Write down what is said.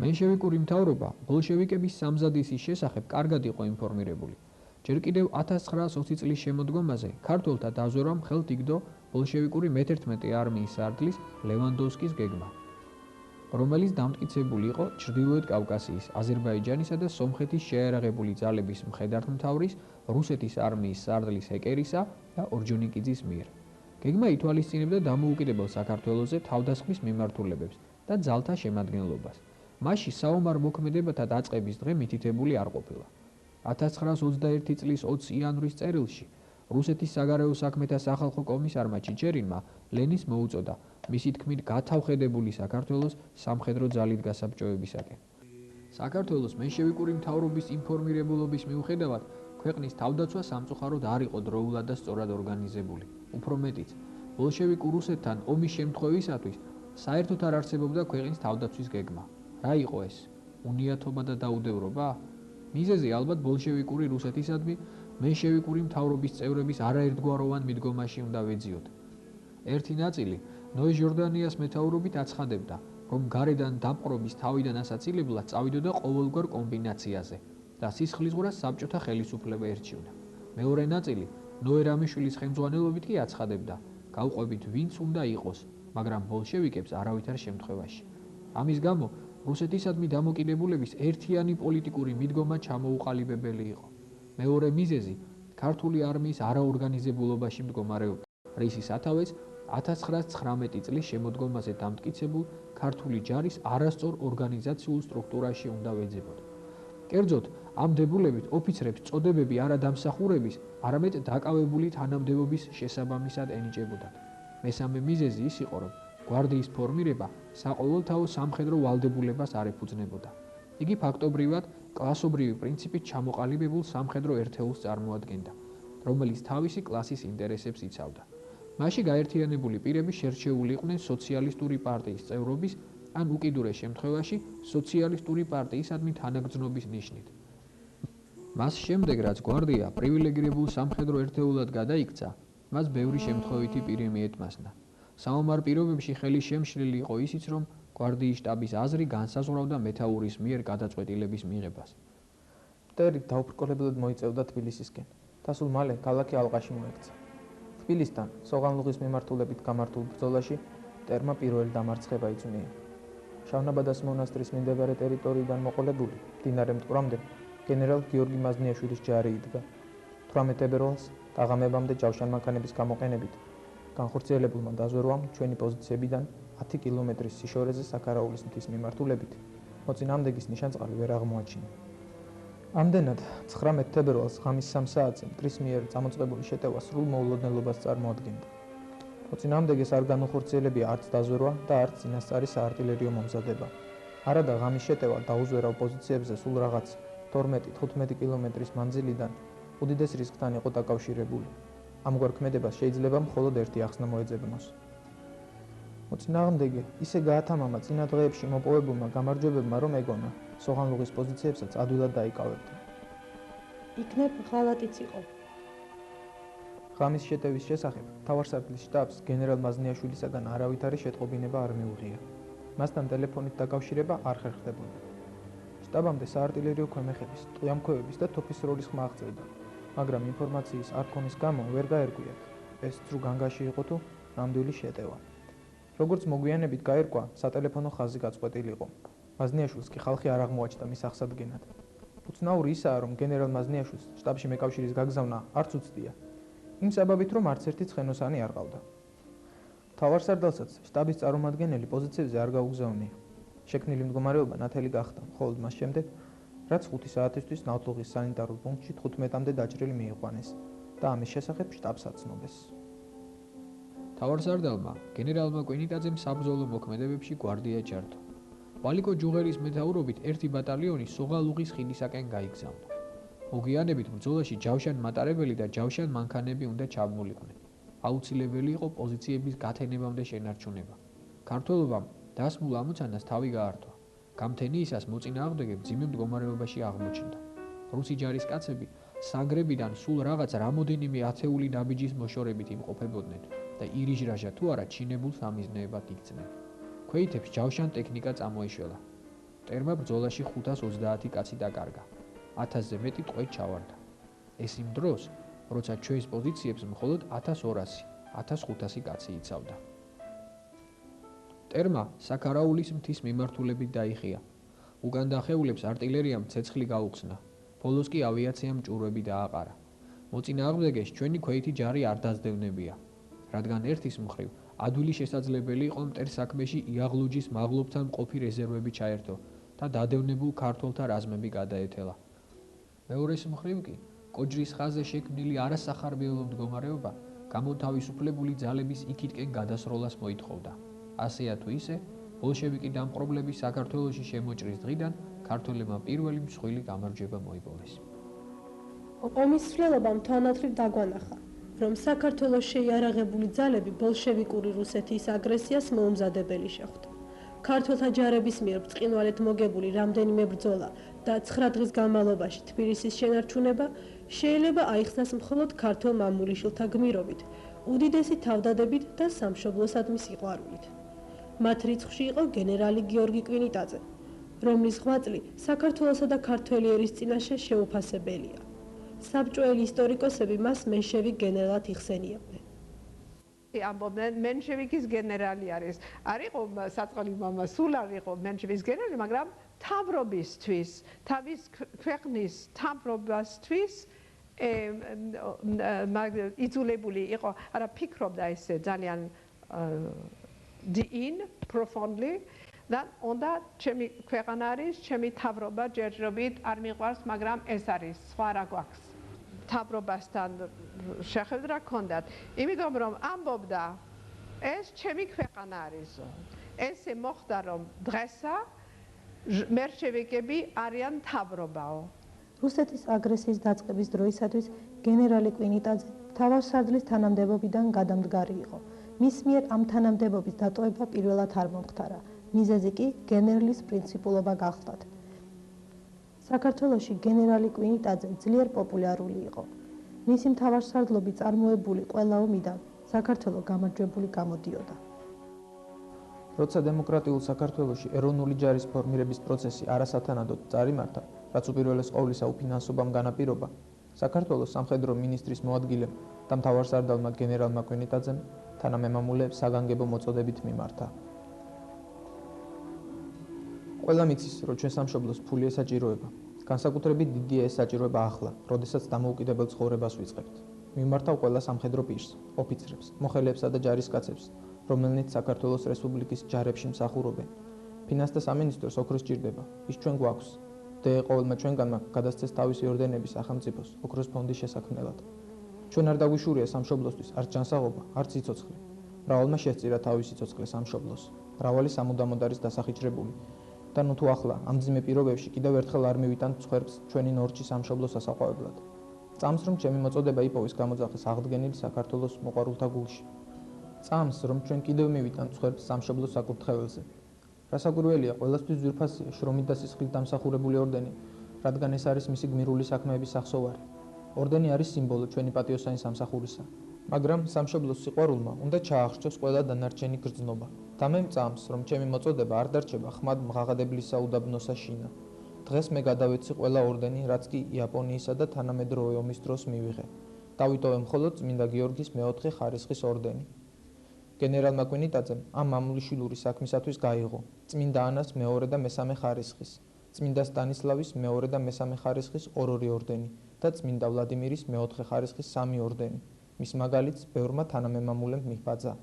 მენშევიკური მთავრობა ბოლშევიკების სამზადისის შესახებ კარგად იყო ინფორმირებული. ჯერ კიდევ 1920 წლის შემოდგომაზე ქართველთა დაზვერვამ ხელთ იგდო ბოლშევიკური მე-11 არმიის სარდლის ლევანდოვსკის გეგმა, რომელიც დამტკიცებული იყო ჩრდილოეთ კავკასიის, აზერბაიჯანისა და სომხეთის შეიარაღებული ძალების მხედართმთავრის, რუსეთის არმიის სარდლის ჰეკერისა და ორჯონიკიძის მიერ. გეგმა ითვალისწინებდა დამოუკიდებელ საქართველოზე თავდასხმის მიმართულებებს და ძალთა შემადგენლობას. მასში საომარ მოქმედებათა დაწყების დღე მითითებული არ ყოფილა. 1921 წლის 20 იანვრის წერილში რუსეთის საგარეო საქმეთა სახალხო კომისარმა ჩიჩერინმა ლენის მოუწოდა მისი თქმით გათავხედებული საქართველოს სამხედრო ძალით გასაბჭოებისაკენ. საქართველოს მენშევიკური მთავრობის ინფორმირებულობის მიუხედავად ქვეყნის თავდაცვა სამწუხაროდ არ იყო დროულად და სწორად ორგანიზებული. უფრო მეტიც, ბოლშევიკურ რუსეთთან ომის შემთხვევისათვის საერთოდ არ არსებობდა ქვეყნის თავდაცვის გეგმა. რა იყო ეს? უნიათობა და დაუდევრობა? მიზეზი ალბათ ბოლშევიკური რუსეთისადმი მენშევიკური მთავრობის წევრების არაერთგვაროვან მიდგომაში უნდა ვეძიოთ. ერთი ნაწილი ნოე ჟორდანიას მეთაურობით აცხადებდა, რომ გარედან დაპყრობის თავიდან ასაცილებლად წავიდოდა ყოველგვარ კომბინაციაზე და სისხლისღვრას საბჭოთა ხელისუფლება ერჩივნა. მეორე ნაწილი ნოე რამიშვილის ხელმძღვანელობით კი აცხადებდა, გავყვებით ვინც უნდა იყოს, მაგრამ ბოლშევიკებს არავითარ შემთხვევაში. ამის გამო რუსეთისადმი დამოკიდებულების ერთიანი პოლიტიკური მიდგომა ჩამოუყალიბებელი იყო. მეორე მიზეზი ქართული არმიის არაორგანიზებულობაში მდგომარეობდა, რისი სათავეც 1919 წლის შემოდგომაზე დამტკიცებულ ქართული ჯარის არასწორ ორგანიზაციულ სტრუქტურაში უნდა ვეძებოდა. კერძოდ, ამ დებულებით ოფიცრებს წოდებები არა დამსახურების, არამედ დაკავებული თანამდებობის შესაბამისად ენიჭებოდათ. მესამე მიზეზი ის იყო, რომ გვარდიის ფორმირება საყოველთაო სამხედრო ვალდებულებას არ ეფუძნებოდა. იგი ფაქტობრივად კლასობრივი პრინციპით ჩამოყალიბებულ სამხედრო ერთეულს წარმოადგენდა, რომელიც თავისი კლასის ინტერესებს იცავდა. მასში გაერთიანებული პირები შერჩეული იყვნენ სოციალისტური პარტიის წევრობის ან უკიდურეს შემთხვევაში სოციალისტური პარტიისადმი თანაგრძნობის ნიშნით. მას შემდეგ, რაც გვარდია პრივილეგირებულ სამხედრო ერთეულად გადაიქცა, მას ბევრი შემთხვევითი პირი მიეთმასნა. საომარ პირობებში ხელი შემშლელი იყო ისიც, რომ გვარდიის შტაბის აზრი განსაზღვრავდა მეთაურის მიერ გადაწყვეტილების მიღებას. მტერი დაუბრკოლებულად მოიწევდა თბილისისკენ და სულ მალე ქალაქი ალყაში მოექცა. თბილისთან სოღანლუღის მიმართულებით გამართულ ბრძოლაში მტერმა პირველი დამარცხება იწვნია. შავნაბადას მონასტრის მიმდებარე ტერიტორიიდან მოყოლებული მდინარე მტკვრამდე გენერალ გიორგი მაზნიაშვილის ჯარი იდგა. 18 თებერვალს დაღამებამდე ჯავშანმანქანების გამოყენებით განხორციელებულმა დაზვერვამ ჩვენი პოზიციებიდან 10 კილომეტრის სიშორეზე საქარაულის მთის მიმართულებით მოწინააღმდეგის ნიშანწყალი ვერ აღმოაჩინა. ამდენად 19 თებერვალს ღამის 3 საათზე მტრის მიერ წამოწყებული შეტევა სრულ მოულოდნელობას წარმოადგენდა. მოწინააღმდეგეს არ განუხორციელებია არც დაზვერვა და არც წინასწარი საარტილერიო მომზადება. არადა ღამის შეტევა დაუზვერავ პოზიციებზე სულ რაღაც 12-15 კილომეტრის მანძილიდან უდიდეს რისკთან იყო დაკავშირებული. ამგვარ ქმედებას შეიძლება მხოლოდ ერთი ახსნა მოეძებნოს. მოწინააღმდეგე ისე გაათამამა წინა დღეებში მოპოვებულმა გამარჯვებებმა, რომ ეგონა სოღანლუღის პოზიციებსაც ადვილად დაიკავებდა. იქნებ ღალატიც იყო. ღამის შეტევის შესახებ მთავარსარდლის შტაბს გენერალ მაზნიაშვილისაგან არავითარი შეტყობინება არ მიუღია. მასთან ტელეფონით დაკავშირება არ ხერხდებოდა. შტაბამდე საარტილერიო ქვემეხების, ტყვიამქვევების და თოფის როლის ხმა აღწევდა, მაგრამ ინფორმაციის არ ქონის გამო ვერ გაერკვიათ, ეს თუ განგაში იყო თუ ნამდვილი შეტევა. როგორც მოგვიანებით გაერკვა, სატელეფონო ხაზი გაწყვეტილი იყო. მაზნიაშვილს კი ხალხი არ აღმოაჩნდა მის აღსადგენად. უცნაური ისაა, რომ გენერალ მაზნიაშვილს შტაბში მეკავშირის გაგზავნა არც უცდია, იმ საბაბით, რომ არც ერთი ცხენოსანი არ ყავდა. მთავარსარდალსაც შტაბის წარმომადგენელი პოზიციებზე არ გაუგზავნია. შექმნილი მდგომარეობა ნათელი გახდა, მხოლოდ მას შემდეგ, რაც 5 საათისთვის ნავთლუღის სანიტარულ პუნქტში 15-მდე დაჭრილი მიიყვანეს და ამის შესახებ შტაბს აცნობეს. მთავარსარდალმა გენერალმა კვინიტაძემ საბრძოლო მოქმედებებში გვარდია ჩართო. ვალიკო ჯუღერის მეთაურობით ერთი ბატალიონი სოღალუღის ხიდისაკენ გაიგზავნა. მოგვიანებით ბრძოლაში ჯავშან მატარებელი და ჯავშან მანქანები უნდა ჩაბმულიყვნენ. აუცილებელი იყო პოზიციების გათენებამდე შენარჩუნება. ქართველობამ დასმულ ამოცანას თავი გაართვა. გამთენიისას მოწინააღმდეგე მძიმე მდგომარეობაში აღმოჩნდა. რუსი ჯარისკაცები სანგრებიდან სულ რაღაც რამოდენიმე ათეული ნაბიჯის მოშორებით იმყოფებოდნენ და ირიჟრაჟა თუ არა ჩინებულ სამიზნეებად იქცნენ. ქვეითებს ჯავშან ტექნიკა წამოეშველა. მტერმა ბრძოლაში 530 კაცი დაკარგა, 1000-ზე მეტი ტყვედ ჩავარდა. ეს იმ დროს, როცა ჩვენის პოზიციებს მხოლოდ 1200-1500 კაცი იცავდა. მტერმა საქარაულის მთის მიმართულებით დაიხია. უკან დახეულებს არტილერიამ ცეცხლი გაუხსნა. ბოლოს კი ავიაციამ ჭურვები დააყარა. მოწინააღმდეგეს ჩვენი ქვეითი ჯარი არ დაძდევნებია, რადგან ერთის მხრივ ადვილი შესაძლებელი იყო მტერ საქმეში იაღლუჯის მაღლობთან მყოფი რეზერვები ჩაერთო და დადევნებულ ქართველთა რაზმები გადაეთელა. მეორეს მხრივ კი კოჯრის ხაზზე შექმნილი არასახარბიელო მდგომარეობა გამოთავისუფლებული ძალების იქითკენ გადასროლას მოითხოვდა. ასეა თუ ისე, ბოლშევიკი დამპყრობლების საქართველოში შემოჭრის დღიდან ქართველებმა პირველი მსხვილი გამარჯვება მოიპოვეს. ომის ცვლილებამ თვალნათლივ დაგვანახა, რომ საქართველოს შეიარაღებული ძალები ბოლშევიკური რუსეთის აგრესიას მოუმზადებელი შეხვდა. ქართველთა ჯარების მიერ ბრწყინვალედ მოგებული რამდენიმე ბრძოლა და 9 დღის განმავლობაში თბილისის შენარჩუნება შეიძლება აიხსნას მხოლოდ ქართველ მამულიშვილთა გმირობით, უდიდესი თავდადებით და სამშობლოსადმი სიყვარულით. მათ რიცხვში იყო გენერალი გიორგი კვინიტაძე, რომლის ღვაწლი საქართველოსა და ქართველი ერის წინაშე შეუფასებელია. საბჭოელი ისტორიკოსები მას მენშევიკ გენერალად იხსენიებდნენ. ამბობდნენ მენშევიკის გენერალი არის. არ იყო საწყალი მამა, სულ არ იყო მენშევიკის გენერალი, მაგრამ მთავრობისთვის, თავის ქვეყნის მთავრობასთვის იძულებული იყო, არა ფიქრობდა ესე ძალიან profoundly და უნდა ჩემი ქვეყანა არის, ჩემი მთავრობა ჯერჯერობით არ მიყვარს, მაგრამ ეს არის, სხვა რა გვაქვს. მთავრობასთან შეხვედრა ჰქონდათ, იმიტომ რომ ამბობდა ეს ჩემი ქვეყანა არის. ესე მოხდა რომ დღესა მენშევიკები არიან მთავრობაო. რუსეთის აგრესიის დაწყების დროისათვის გენერალი კვინიტაძე მთავარსარდლის თანამდებობიდან გადამდგარი იყო. მის მიერ ამ თანამდებობის დატოვება პირველად არ მომხდარა. მიზეზი კი გენერლის პრინციპულობა გახლდათ. საქართველოში გენერალი კვინიტაძე ძლიერ პოპულარული იყო. მისი მთავარსარდლობით წარმოებული ყველა ომიდან საქართველო გამარჯვებული გამოდიოდა. როცა დემოკრატიულ საქართველოში ეროვნული ჯარის ფორმირების პროცესი არასათანადოდ წარიმართა, რაც უპირველეს ყოვლისა უფინანსობამ განაპირობა, საქართველოს სამხედრო მინისტრის მოადგილემ და მთავარსარდალმა გენერალმა კვინიტაძემ თანამემამულეებს საგანგებო მოწოდებით მიმართა. ყველა მიცის, რომ ჩვენ სამშობლოს ფული ესაჭიროება. განსაკუთრებით დიდია ეს საჭიროება ახლა, როდესაც დამოუკიდებელ ცხოვრებას ვიწყებთ. მიმართავ ყველა სამხედრო პირს, ოფიცრებს, მოხელეებსა და ჯარისკაცებს, რომელნიც საქართველოს რესპუბლიკის ჯარებში მსახურობენ. ფინანსთა სამინისტროს ოქროს ჭირდება, ის ჩვენ გვაქვს. ყოველმა ჩვენგანმა გადასცეს თავისი ორდენები სახელმწიფოს ოქროს ფონდის შესაქმნელად. ჩვენ არ დაგვიშურია სამშობლოსთვის არც ჯანსაღობა, არც სიცოცხლე. მრავალმა შესწირა თავისი სიცოცხლე სამშობლოს. მრავალი სამუდამოდ არის დასახიჭრებული. და ნუ თუ ახლა ამ მძიმე პირობებში კიდევ ერთხელ არ მივიტანთ ცხვერს ჩვენი ნორჩი სამშობლოს ასაყვავებლად. წამს რომ ჩემი მოწოდება იპოვის გამოძახეს აღდგენილი საქართველოს მოყვარულთა გულში. წამს რომ ჩვენ კიდევ მივიტანთ ცხვერს სამშობლოს საკურთხეველზე. რასაკვირველია, ყველასთვის ძვირფასია შრომით და სისხლით დამსახურებული ორდენი, რადგან ეს არის მისი გმირული საქმეების სახსოვარი. ორდენი არის სიმბოლო ჩვენი პატიოსანი სამსახურისა. მაგრამ სამშობლოს სიყვარულმა უნდა ჩაახშჩოს ყველა დანარჩენი გრძნობა. და მე მწამს, რომ ჩემი მოწოდება არ დარჩება ხმად მღაღადებლისა უდაბნოსა შინა. დღეს მე გადავეცი ყველა ორდენი, რაც კი იაპონიისა და თანამედროვე ომის დროს მივიღე. დავიტოვე მხოლოდ წმინდა გიორგის მეოთხე ხარისხის ორდენი. გენერალმა კვინიტაძემ ამ მამულიშვილური საქმისათვის გაიღო წმინდა ანას მეორე და მესამე ხარისხის, წმინდა სტანისლავის მეორე და მესამე ხარისხის ორ-ორი ორდენი და წმინდა ვლადიმირის მეოთხე ხარისხის 3 ორდენი. მის მაგალითს ბევრმა თანამემამულემ მიჰბაძა.